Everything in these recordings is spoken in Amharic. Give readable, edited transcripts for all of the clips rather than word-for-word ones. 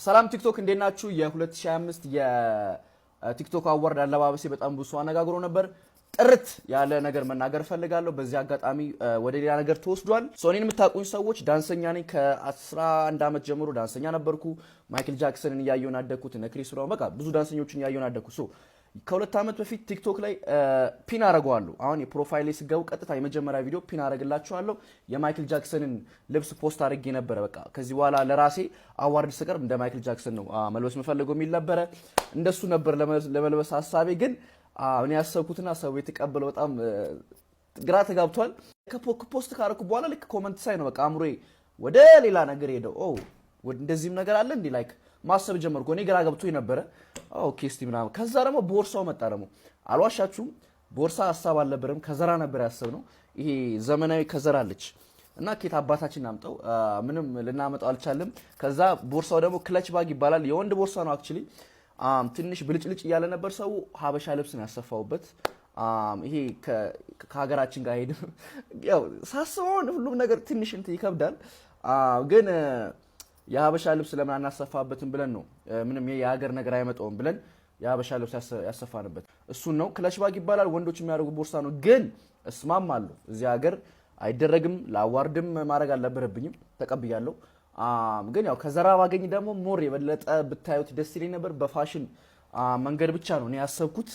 ሰላም ቲክቶክ እንዴት ናችሁ? የ2025 የቲክቶክ አዋርድ አለባበሴ በጣም ብዙ አነጋግሮ ነበር። ጥርት ያለ ነገር መናገር ፈልጋለሁ። በዚህ አጋጣሚ ወደ ሌላ ነገር ተወስዷል። እኔን የምታውቁኝ ሰዎች ዳንሰኛ ነኝ። ከ11 ዓመት ጀምሮ ዳንሰኛ ነበርኩ። ማይክል ጃክሰንን እያየሁ አደግኩት። እነ ክሪስ ብራውን በቃ ብዙ ዳንሰኞችን እያየሁ አደግኩ። ከሁለት ዓመት በፊት ቲክቶክ ላይ ፒን አረጋዋለሁ። አሁን የፕሮፋይል ላይ ስገቡ ቀጥታ የመጀመሪያ ቪዲዮ ፒን አረግላችኋለሁ። የማይክል ጃክሰንን ልብስ ፖስት አድርጌ ነበረ። በቃ ከዚህ በኋላ ለራሴ አዋርድ ስቀርብ እንደ ማይክል ጃክሰን ነው መልበስ የምፈልገው የሚል ነበረ። እንደሱ ነበር ለመልበስ ሀሳቤ። ግን እኔ ያሰብኩትና ሰው የተቀበለው በጣም ግራ ተጋብቷል። ከፖስት ካረኩ በኋላ ልክ ኮመንት ሳይ ነው በቃ አምሮዬ ወደ ሌላ ነገር ሄደው እንደዚህም ነገር አለ እንዲ ላይክ ማሰብ ጀመርኩ። እኔ ግራ ገብቶኝ ነበረ። ኦኬ እስቲ ምናምን ከዛ ደግሞ ቦርሳው መጣ። ደግሞ አልዋሻችሁም ቦርሳ ሀሳብ አልነበረም፣ ከዘራ ነበር ያሰብነው። ይሄ ዘመናዊ ከዘራ አለች እና ኬት አባታችን አምጠው ምንም ልናመጣው አልቻለም። ከዛ ቦርሳው ደግሞ ክለች ባግ ይባላል። የወንድ ቦርሳ ነው አክቹሊ። ትንሽ ብልጭልጭ እያለ ነበር። ሰው ሀበሻ ልብስ ነው ያሰፋውበት። ይሄ ከሀገራችን ጋር ሄድ ያው ሳስበው ሁሉም ነገር ትንሽ እንትን ይከብዳል ግን የሀበሻ ልብስ ለምን አናሰፋበትም ብለን ነው። ምንም የሀገር ነገር አይመጣውም ብለን የሀበሻ ልብስ ያሰፋንበት እሱን ነው። ክለች ባግ ይባላል። ወንዶች የሚያደርጉ ቦርሳ ነው። ግን እስማማለሁ እዚህ ሀገር አይደረግም። ለአዋርድም ማድረግ አልነበረብኝም፣ ተቀብያለሁ። ግን ያው ከዘራ ባገኝ ደግሞ ሞር የበለጠ ብታዩት ደስ ይለኝ ነበር። በፋሽን መንገድ ብቻ ነው እኔ ያሰብኩት።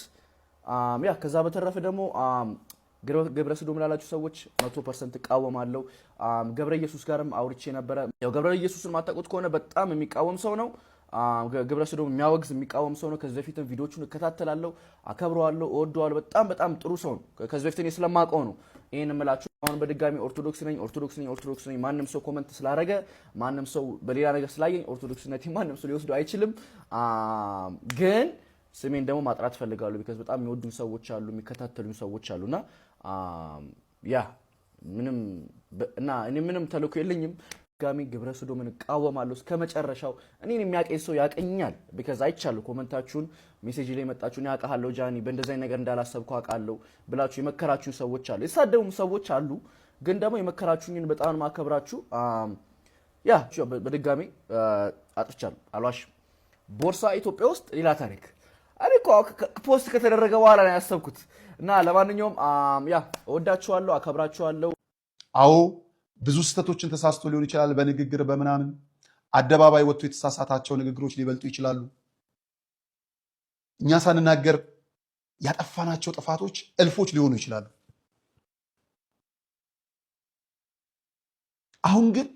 ያ ከዛ በተረፈ ደግሞ ገብረ ሰዶም ላላችሁ ሰዎች 100% እቃወማለሁ። ገብረ ኢየሱስ ጋርም አውርቼ ነበረ። ያው ገብረ ኢየሱስን ማታውቁት ከሆነ በጣም የሚቃወም ሰው ነው። ገብረ ሰዶም የሚያወግዝ የሚቃወም ሰው ነው። ከዚህ በፊትም ቪዲዮቹን እከታተላለሁ፣ አከብረዋለሁ፣ እወደዋለሁ። በጣም ጥሩ ሰው ነው። ከዚህ በፊት እኔ ስለማውቀው ነው ይሄን እምላችሁ። አሁን በድጋሚ ኦርቶዶክስ ነኝ። ማንም ሰው ኮመንት ስላደረገ ማንም ሰው በሌላ ነገር ስላየኝ ኦርቶዶክስነቴ ማንም ሰው ሊወስደው አይችልም። ግን ስሜን ደግሞ ማጥራት ፈልጋለሁ። ቢካዝ በጣም የሚወዱኝ ሰዎች አሉ፣ የሚከታተሉኝ ሰዎች አሉና ያ ምንም እና እኔ ምንም ተልእኮ የለኝም። ጋሚ ግብረ ሰዶምን እቃወማለሁ እስከመጨረሻው። እኔን የሚያቀኝ ሰው ያቀኛል። ቢካዝ አይቻለሁ ኮመንታችሁን፣ ሜሴጅ ላይ መጣችሁ እኔ አውቃለሁ ጃኒ በእንደዚህ ነገር እንዳላሰብኩ አውቃለሁ ብላችሁ የመከራችሁኝ ሰዎች አሉ፣ የሳደቡም ሰዎች አሉ። ግን ደግሞ የመከራችሁኝን በጣም ማከብራችሁ። ያ በድጋሚ አጥፍቻለሁ፣ አልዋሽም። ቦርሳ ኢትዮጵያ ውስጥ ሌላ ታሪክ። እኔ እኮ ፖስት ከተደረገ በኋላ ነው ያሰብኩት። እና ለማንኛውም ያ እወዳችኋለሁ፣ አከብራችኋለሁ። አዎ ብዙ ስህተቶችን ተሳስቶ ሊሆን ይችላል። በንግግር በምናምን አደባባይ ወጥቶ የተሳሳታቸው ንግግሮች ሊበልጡ ይችላሉ። እኛ ሳንናገር ያጠፋናቸው ጥፋቶች እልፎች ሊሆኑ ይችላሉ። አሁን ግን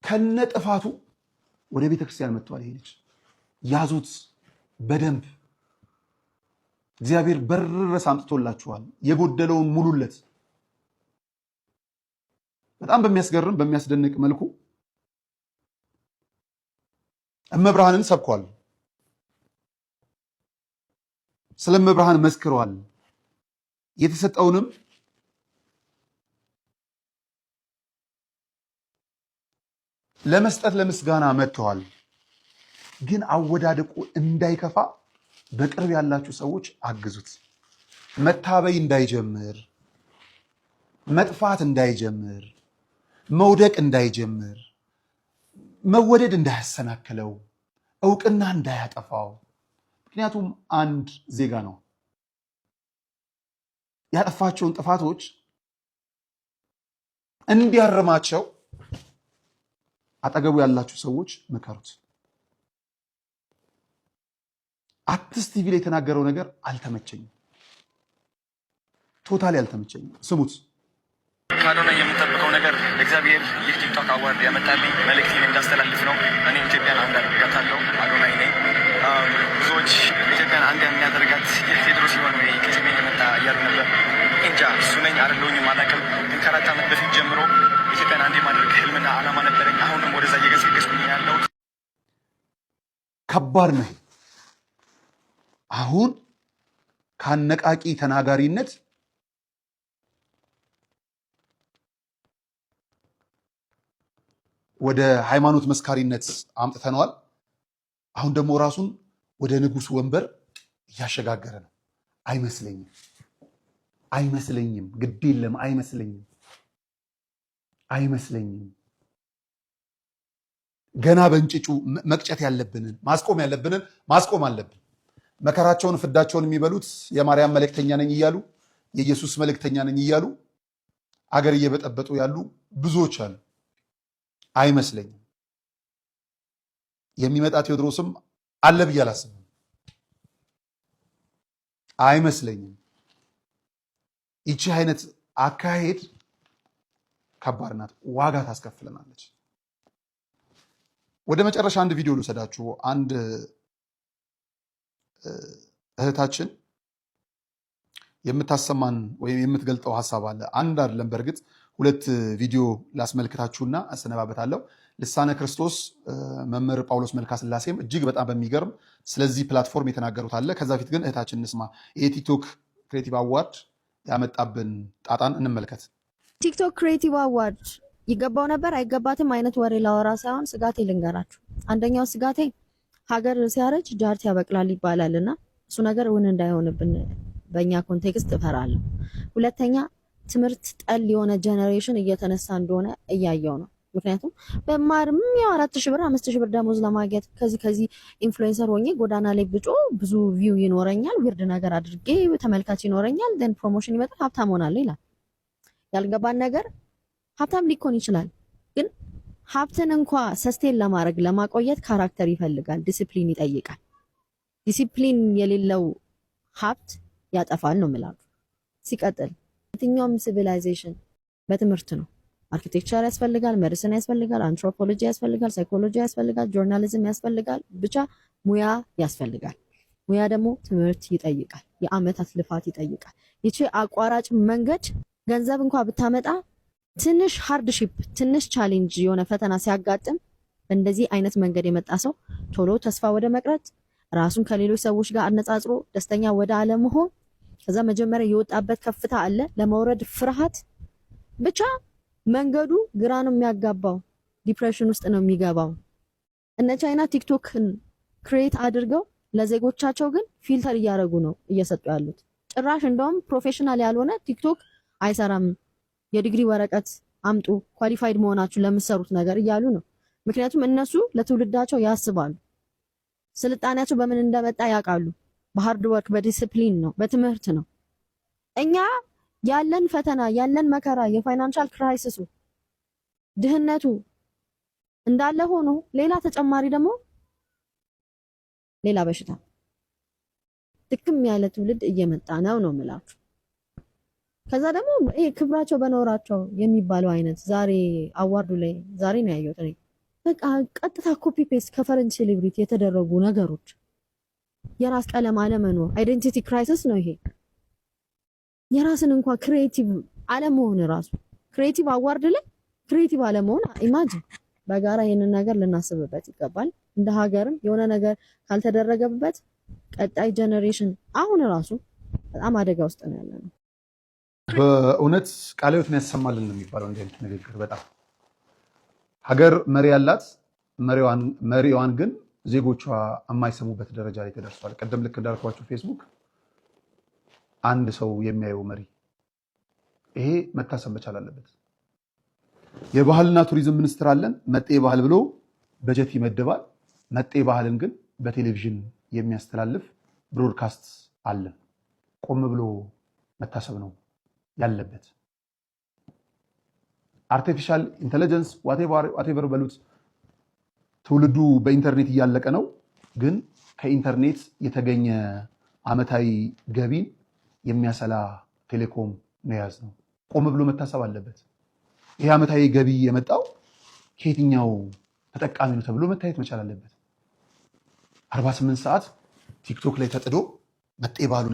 ከነ ጥፋቱ ወደ ቤተክርስቲያን መጥቷል። ይሄ ልጅ ያዙት በደንብ። እግዚአብሔር በር ድረስ አምጥቶላችኋል። የጎደለውን ሙሉለት። በጣም በሚያስገርም በሚያስደንቅ መልኩ እመብርሃንን ሰብኳል። ስለ እመብርሃን መስክረዋል። የተሰጠውንም ለመስጠት ለምስጋና መጥተዋል። ግን አወዳደቁ እንዳይከፋ በቅርብ ያላችሁ ሰዎች አግዙት። መታበይ እንዳይጀምር፣ መጥፋት እንዳይጀምር፣ መውደቅ እንዳይጀምር፣ መወደድ እንዳያሰናክለው፣ እውቅና እንዳያጠፋው። ምክንያቱም አንድ ዜጋ ነው። ያጠፋቸውን ጥፋቶች እንዲያርማቸው አጠገቡ ያላችሁ ሰዎች መከሩት። አክቲቭ ቲቪ ላይ የተናገረው ነገር አልተመቸኝም፣ ቶታሊ አልተመቸኝም። ስሙት። ከአዶናይ የምንጠብቀው ነገር እግዚአብሔር ይህ ቲክቶክ አዋርድ ያመጣልኝ መልእክቴን እንዳስተላልፍ ነው። እኔ ኢትዮጵያን አንድ አደርጋታለሁ። አዶናይ ነኝ። ብዙዎች ኢትዮጵያን አንድ የሚያደርጋት ይህ ቴድሮስ ሲሆን ወይ ከሰሜን የመጣ እያሉ ነበር። እንጃ እሱ ነኝ አይደለሁኝም አላውቅም። ግን ከ4 ዓመት በፊት ጀምሮ ኢትዮጵያን አንድ የማድረግ ህልምና ዓላማ ነበረኝ። አሁንም ወደዛ እየገሰገስኩኝ ያለው ከባድ ነው። አሁን ከአነቃቂ ተናጋሪነት ወደ ሃይማኖት መስካሪነት አምጥተነዋል። አሁን ደግሞ ራሱን ወደ ንጉስ ወንበር እያሸጋገረ ነው። አይመስለኝም፣ ግድ የለም አይመስለኝም። ገና በእንጭጩ መቅጨት ያለብንን ማስቆም አለብን። መከራቸውን ፍዳቸውን የሚበሉት የማርያም መልእክተኛ ነኝ እያሉ የኢየሱስ መልእክተኛ ነኝ እያሉ አገር እየበጠበጡ ያሉ ብዙዎች አሉ። አይመስለኝም። የሚመጣ ቴዎድሮስም አለ ብዬ አላስብም። አይመስለኝም። ይቺ አይነት አካሄድ ከባድ ናት፣ ዋጋ ታስከፍለናለች። ወደ መጨረሻ አንድ ቪዲዮ ልውሰዳችሁ። አንድ እህታችን የምታሰማን ወይም የምትገልጠው ሀሳብ አለ። አንድ አይደለም፣ በእርግጥ ሁለት ቪዲዮ ላስመልክታችሁና አሰነባበታለሁ። ልሳነ ክርስቶስ መምህር ጳውሎስ መልካስላሴም እጅግ በጣም በሚገርም ስለዚህ ፕላትፎርም የተናገሩት አለ። ከዛ ፊት ግን እህታችን እንስማ። የቲክቶክ ክሬቲቭ አዋርድ ያመጣብን ጣጣን እንመልከት። ቲክቶክ ክሬቲቭ አዋርድ ይገባው ነበር አይገባትም አይነት ወሬ ላወራ ሳይሆን ስጋቴ ልንገራችሁ። አንደኛው ስጋቴ ሀገር ሲያረጅ ጃርት ያበቅላል ይባላልና እሱ ነገር እውን እንዳይሆንብን በእኛ ኮንቴክስት እፈራለሁ። ሁለተኛ ትምህርት ጠል የሆነ ጀነሬሽን እየተነሳ እንደሆነ እያየው ነው። ምክንያቱም በማርም ያው 4000 ብር 5000 ብር ደሞዝ ለማግኘት ከዚህ ኢንፍሉዌንሰር ሆኜ ጎዳና ላይ ብጮ ብዙ ቪው ይኖረኛል፣ ዊርድ ነገር አድርጌ ተመልካች ይኖረኛል፣ ደን ፕሮሞሽን ይመጣል፣ ሀብታም ሆናለሁ ይላል። ያልገባን ነገር ሀብታም ሊኮን ይችላል፣ ግን ሀብትን እንኳ ሰስቴን ለማድረግ ለማቆየት ካራክተር ይፈልጋል፣ ዲሲፕሊን ይጠይቃል። ዲሲፕሊን የሌለው ሀብት ያጠፋል ነው የምላችሁ። ሲቀጥል የትኛውም ሲቪላይዜሽን በትምህርት ነው። አርኪቴክቸር ያስፈልጋል፣ ሜዲሲን ያስፈልጋል፣ አንትሮፖሎጂ ያስፈልጋል፣ ሳይኮሎጂ ያስፈልጋል፣ ጆርናሊዝም ያስፈልጋል፣ ብቻ ሙያ ያስፈልጋል። ሙያ ደግሞ ትምህርት ይጠይቃል፣ የአመታት ልፋት ይጠይቃል። ይቺ አቋራጭ መንገድ ገንዘብ እንኳ ብታመጣ ትንሽ ሃርድሺፕ ትንሽ ቻሌንጅ የሆነ ፈተና ሲያጋጥም በእንደዚህ አይነት መንገድ የመጣ ሰው ቶሎ ተስፋ ወደ መቅረት ራሱን ከሌሎች ሰዎች ጋር አነጻጽሮ ደስተኛ ወደ አለመሆን ከዛ መጀመሪያ የወጣበት ከፍታ አለ ለመውረድ ፍርሃት ብቻ መንገዱ ግራ ነው የሚያጋባው። ዲፕሬሽን ውስጥ ነው የሚገባው። እነ ቻይና ቲክቶክን ክሬት አድርገው ለዜጎቻቸው ግን ፊልተር እያደረጉ ነው እየሰጡ ያሉት። ጭራሽ እንደውም ፕሮፌሽናል ያልሆነ ቲክቶክ አይሰራም፣ የዲግሪ ወረቀት አምጡ ኳሊፋይድ መሆናችሁ ለምትሰሩት ነገር እያሉ ነው። ምክንያቱም እነሱ ለትውልዳቸው ያስባሉ። ስልጣኔያቸው በምን እንደመጣ ያውቃሉ። በሃርድ ወርክ በዲሲፕሊን ነው፣ በትምህርት ነው። እኛ ያለን ፈተና ያለን መከራ የፋይናንሻል ክራይሲሱ ድህነቱ እንዳለ ሆኖ ሌላ ተጨማሪ ደግሞ ሌላ በሽታ ጥቅም ያለ ትውልድ እየመጣ ነው የምላችሁ። ከዛ ደግሞ ይሄ ክብራቸው በኖራቸው የሚባለው አይነት ዛሬ አዋርዱ ላይ ዛሬ ነው ያየሁት እኔ። በቃ ቀጥታ ኮፒ ፔስት ከፈረንጅ ሴሌብሪቲ የተደረጉ ነገሮች፣ የራስ ቀለም አለመኖር አይዴንቲቲ ክራይሲስ ነው ይሄ። የራስን እንኳን ክሬቲቭ አለመሆን ራሱ ክሬቲቭ አዋርድ ላይ ክሬቲቭ አለመሆን ኢማጂን። በጋራ ይሄንን ነገር ልናስብበት ይገባል። እንደ ሀገርም የሆነ ነገር ካልተደረገበት ቀጣይ ጀነሬሽን አሁን ራሱ በጣም አደጋ ውስጥ ነው ያለነው። በእውነት ቃለ ሕይወትን ያሰማልን ነው የሚባለው እንዲህ አይነት ንግግር። በጣም ሀገር መሪ ያላት መሪዋን ግን ዜጎቿ የማይሰሙበት ደረጃ ላይ ተደርሷል። ቀደም ልክ እንዳልኳችሁ ፌስቡክ አንድ ሰው የሚያየው መሪ፣ ይሄ መታሰብ መቻል አለበት። የባህልና ቱሪዝም ሚኒስትር አለን፣ መጤ ባህል ብሎ በጀት ይመድባል። መጤ ባህልን ግን በቴሌቪዥን የሚያስተላልፍ ብሮድካስት አለን። ቆም ብሎ መታሰብ ነው ያለበት። አርቲፊሻል ኢንተለጀንስ ዋቴቨር በሉት፣ ትውልዱ በኢንተርኔት እያለቀ ነው። ግን ከኢንተርኔት የተገኘ አመታዊ ገቢን የሚያሰላ ቴሌኮም ነው የያዝነው። ቆም ብሎ መታሰብ አለበት። ይህ አመታዊ ገቢ የመጣው ከየትኛው ተጠቃሚ ነው ተብሎ መታየት መቻል አለበት። 48 ሰዓት ቲክቶክ ላይ ተጥዶ መጤ ባህሉ